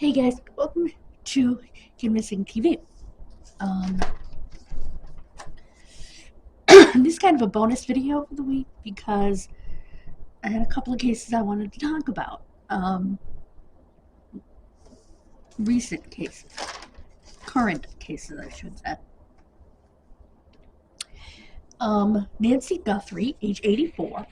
Hey guys, welcome to Kidmissing TV. This is kind of a bonus video for the week because I had a couple of cases I wanted to talk about. Recent cases. Current cases, I should say. Nancy Guthrie, age 84.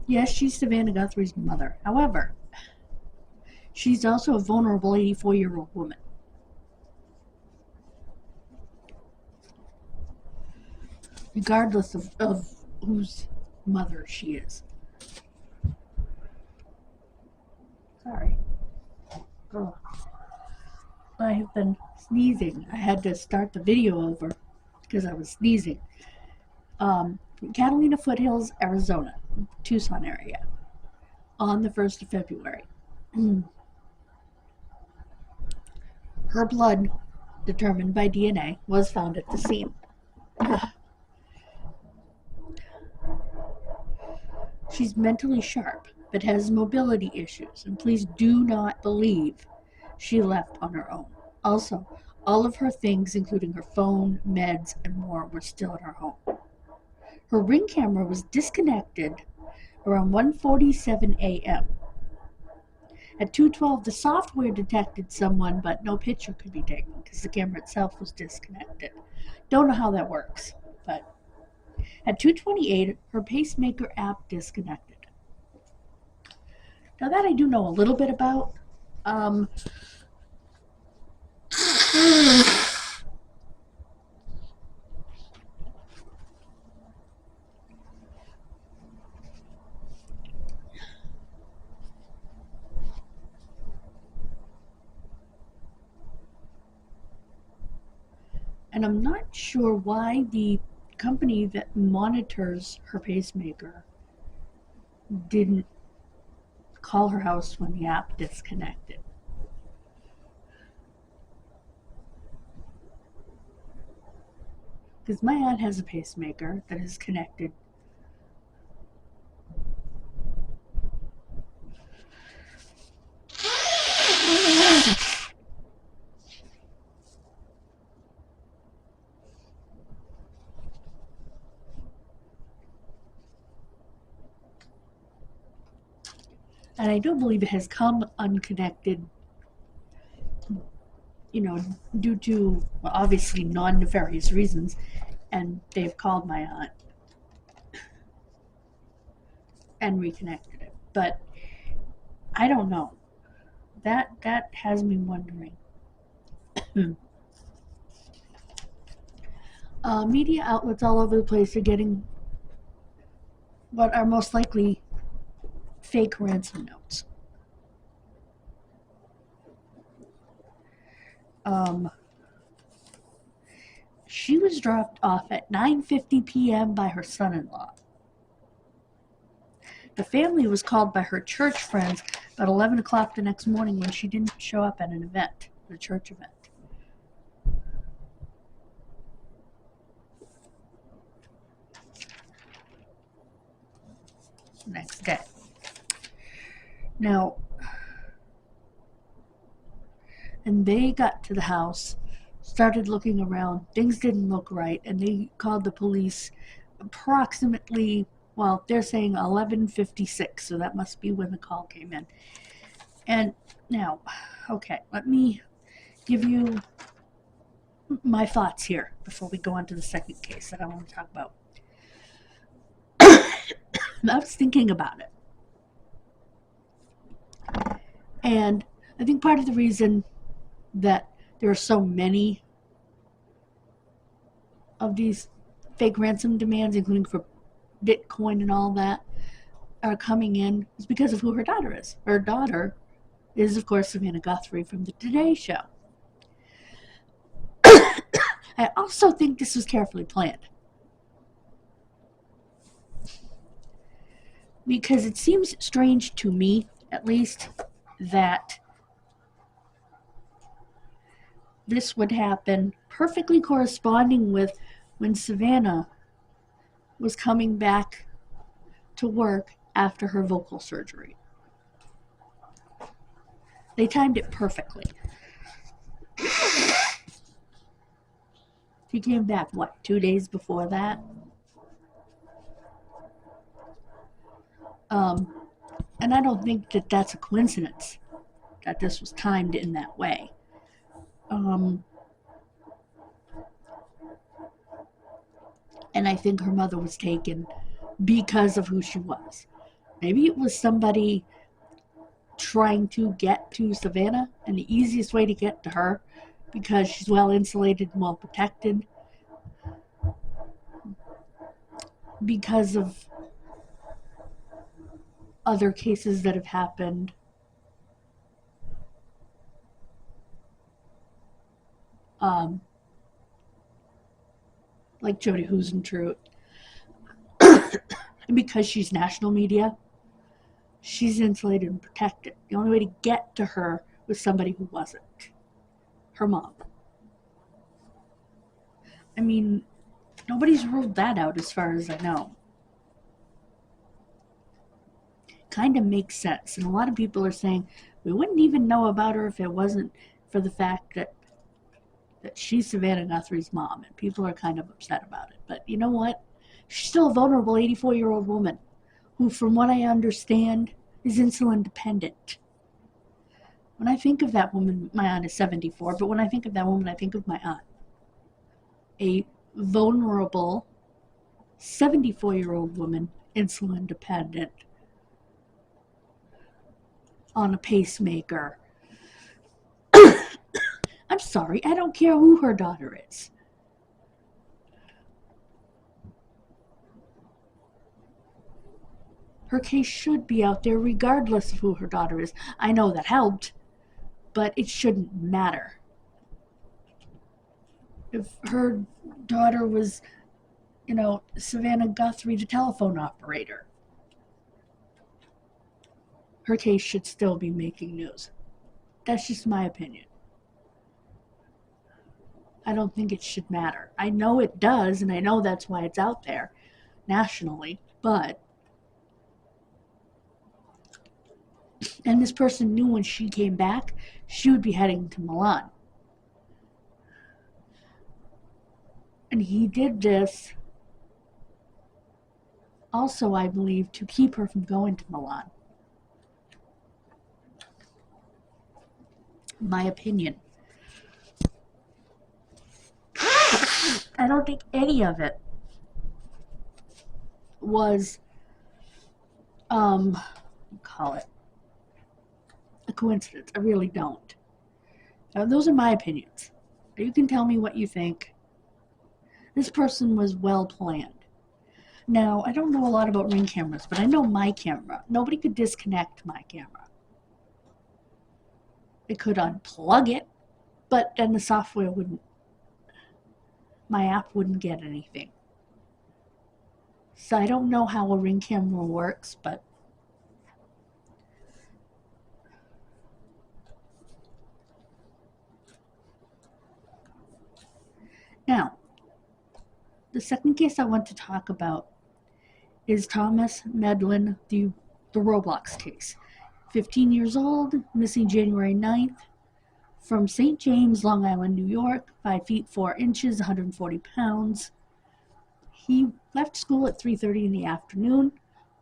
Yes, she's Savannah Guthrie's mother. However, she's also a vulnerable 84-year-old woman. Regardless of whose mother she is. Sorry. Oh. I have been sneezing. I had to start the video over because I was sneezing. Catalina Foothills, Arizona, Tucson area, on the 1st of February. Her blood, determined by DNA, was found at the scene. She's mentally sharp, but has mobility issues, and please do not believe she left on her own. Also, all of her things, including her phone, meds, and more, were still in her home. Her Ring camera was disconnected around 1:47 a.m. At 2:12, the software detected someone, but no picture could be taken because the camera itself was disconnected. Don't know how that works, but at 2:28, her pacemaker app disconnected. Now that I do know a little bit about. And I'm not sure why the company that monitors her pacemaker didn't call her house when the app disconnected. Because my aunt has a pacemaker that is connected. And I do believe it has come unconnected, due to, well, obviously non-nefarious reasons, and they've called my aunt and reconnected it. But I don't know. That has me wondering. Media outlets all over the place are getting what are most likely fake ransom notes. She was dropped off at 9:50 p.m. by her son-in-law. The family was called by her church friends about 11 o'clock the next morning when she didn't show up at an event, the church event. The next day. Now, and they got to the house, started looking around, things didn't look right, and they called the police approximately, well, they're saying 11:56, so that must be when the call came in. And now, okay, let me give you my thoughts here before we go on to the second case that I want to talk about. I was thinking about it. And I think part of the reason that there are so many of these fake ransom demands, including for Bitcoin and all that, are coming in is because of who her daughter is. Her daughter is, of course, Savannah Guthrie from the Today Show. I also think this was carefully planned. Because it seems strange to me, at least, that this would happen perfectly corresponding with when Savannah was coming back to work after her vocal surgery. They timed it perfectly. She came back, 2 days before that? And I don't think that that's a coincidence that this was timed in that way. And I think her mother was taken because of who she was. Maybe it was somebody trying to get to Savannah, and the easiest way to get to her, because she's well insulated and well protected, because of other cases that have happened. Like Jody Huisentruit. And because she's national media, she's insulated and protected. The only way to get to her was somebody who wasn't. Her mom. I mean, nobody's ruled that out as far as I know. Kind of makes sense. And a lot of people are saying, we wouldn't even know about her if it wasn't for the fact that she's Savannah Guthrie's mom. And people are kind of upset about it. But you know what? She's still a vulnerable 84-year-old woman who, from what I understand, is insulin dependent. When I think of that woman, my aunt is 74, but when I think of that woman, I think of my aunt. A vulnerable 74-year-old woman, insulin dependent, on a pacemaker. I'm sorry, I don't care who her daughter is. Her case should be out there regardless of who her daughter is. I know that helped, but it shouldn't matter. If her daughter was, Savannah Guthrie, the telephone operator, her case should still be making news. That's just my opinion. I don't think it should matter. I know it does, and I know that's why it's out there nationally, but... And this person knew when she came back, she would be heading to Milan. And he did this also, I believe, to keep her from going to Milan. My opinion. I don't think any of it was, call it a coincidence. I really don't. Those are my opinions. You can tell me what you think. This person was well planned. Now, I don't know a lot about Ring cameras, but I know my camera. Nobody could disconnect my camera. They could unplug it, but then the software wouldn't, my app wouldn't get anything. So I don't know how a Ring camera works, but now, the second case I want to talk about is Thomas Medlin, the Roblox case. 15 years old, missing January 9th, from St. James, Long Island, New York, 5 feet 4 inches, 140 pounds. He left school at 3:30 in the afternoon,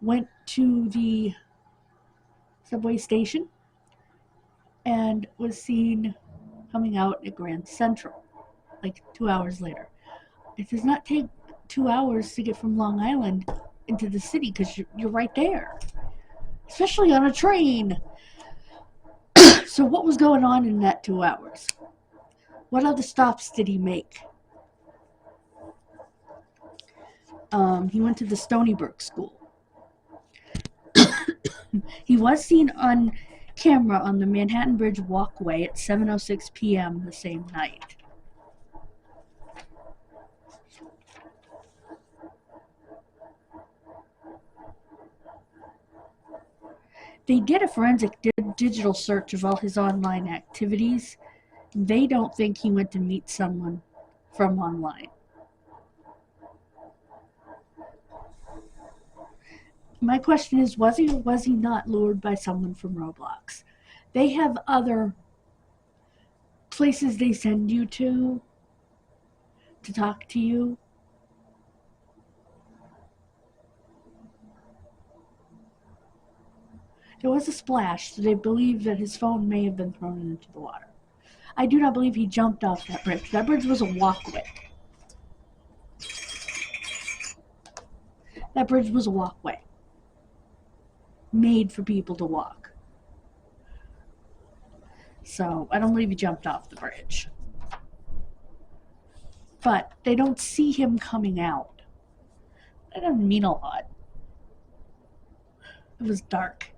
went to the subway station, and was seen coming out at Grand Central, like 2 hours later. It does not take 2 hours to get from Long Island into the city because you're right there, especially on a train. So what was going on in that 2 hours? What other stops did he make? He went to the Stony Brook School. He was seen on camera on the Manhattan Bridge walkway at 7:06 p.m. the same night. They did a forensic digital search of all his online activities. They don't think he went to meet someone from online. My question is, was he or was he not lured by someone from Roblox? They have other places they send you to talk to you. There was a splash, so they believe that his phone may have been thrown into the water. I do not believe he jumped off that bridge. That bridge was a walkway. That bridge was a walkway made for people to walk. So I don't believe he jumped off the bridge. But they don't see him coming out. That doesn't mean a lot. It was dark.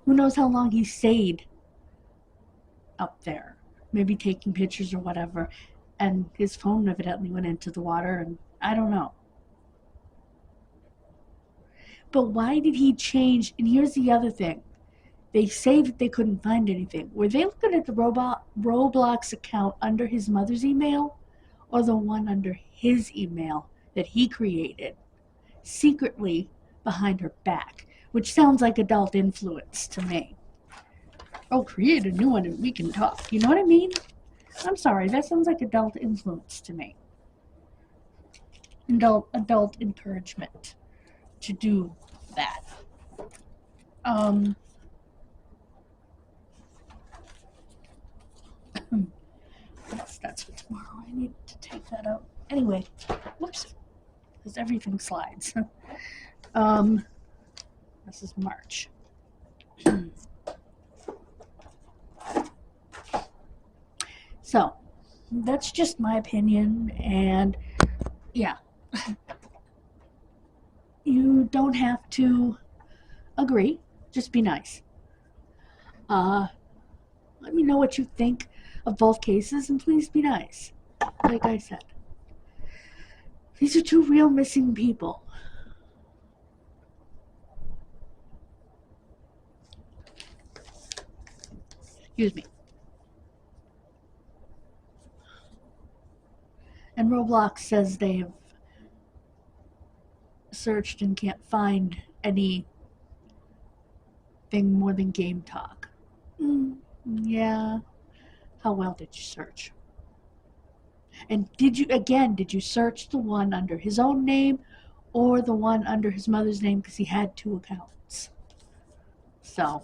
Who knows how long he stayed up there? Maybe taking pictures or whatever. And his phone evidently went into the water, and I don't know. But why did he change? And here's the other thing. They say that they couldn't find anything. Were they looking at the Roblox account under his mother's email, or the one under his email that he created secretly behind her back? Which sounds like adult influence to me. Oh, create a new one and we can talk. You know what I mean? I'm sorry, that sounds like adult influence to me. Adult encouragement to do that. That's for tomorrow. I need to take that out. Anyway, whoops, because everything slides. This is March. So, that's just my opinion, and yeah. You don't have to agree, just be nice. Let me know what you think of both cases, and please be nice. Like I said, these are two real missing people. Excuse me. And Roblox says they have searched and can't find anything more than game talk. Yeah. How well did you search? And did you search the one under his own name or the one under his mother's name, because he had two accounts? So,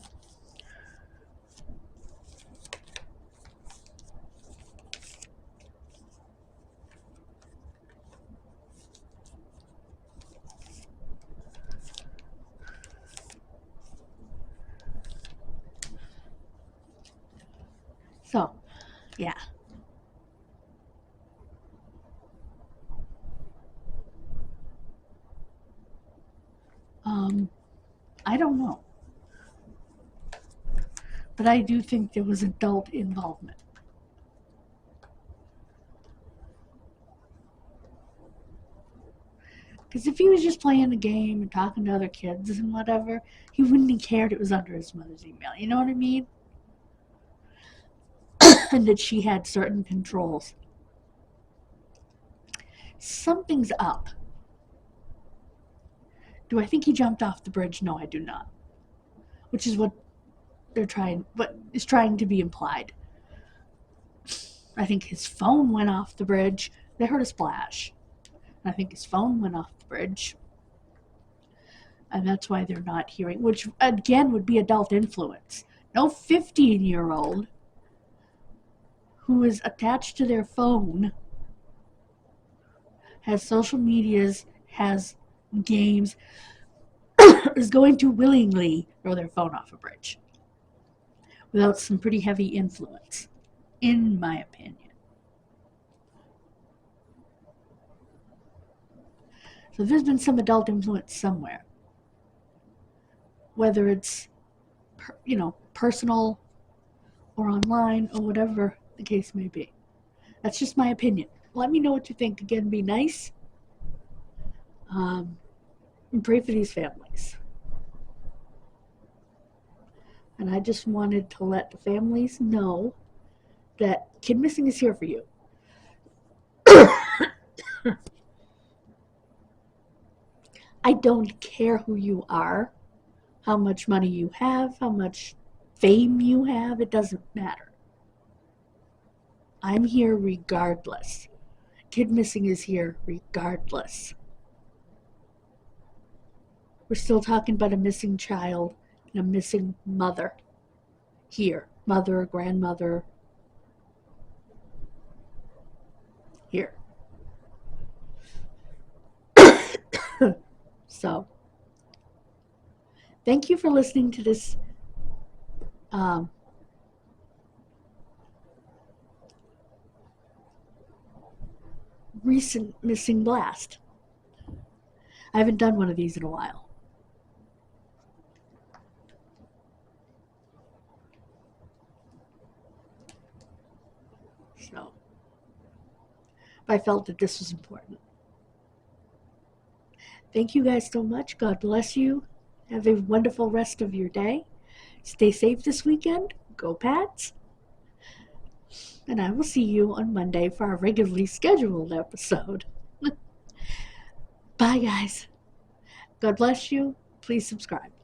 yeah. I don't know. But I do think there was adult involvement. Because if he was just playing the game and talking to other kids and whatever, he wouldn't have cared it was under his mother's email. You know what I mean? And that she had certain controls. Something's up. Do I think he jumped off the bridge? No, I do not. Which is what is trying to be implied. I think his phone went off the bridge. They heard a splash. I think his phone went off the bridge. And that's why they're not hearing, which again would be adult influence. No 15-year-old who is attached to their phone, has social medias, has games, is going to willingly throw their phone off a bridge without some pretty heavy influence, in my opinion. So there's been some adult influence somewhere, whether it's personal or online or whatever the case may be. That's just my opinion. Let me know what you think. Again, be nice. And pray for these families. And I just wanted to let the families know that Kidmissing is here for you. I don't care who you are. how much money you have, how much fame you have. It doesn't matter. I'm here regardless. Kid Missing is here regardless. We're still talking about a missing child and a missing mother here. Mother, grandmother, here. So, thank you for listening to this recent missing blast. I haven't done one of these in a while. So, I felt that this was important. Thank you guys so much. God bless you. Have a wonderful rest of your day. Stay safe this weekend. Go Pats. And I will see you on Monday for our regularly scheduled episode. Bye, guys. God bless you. Please subscribe.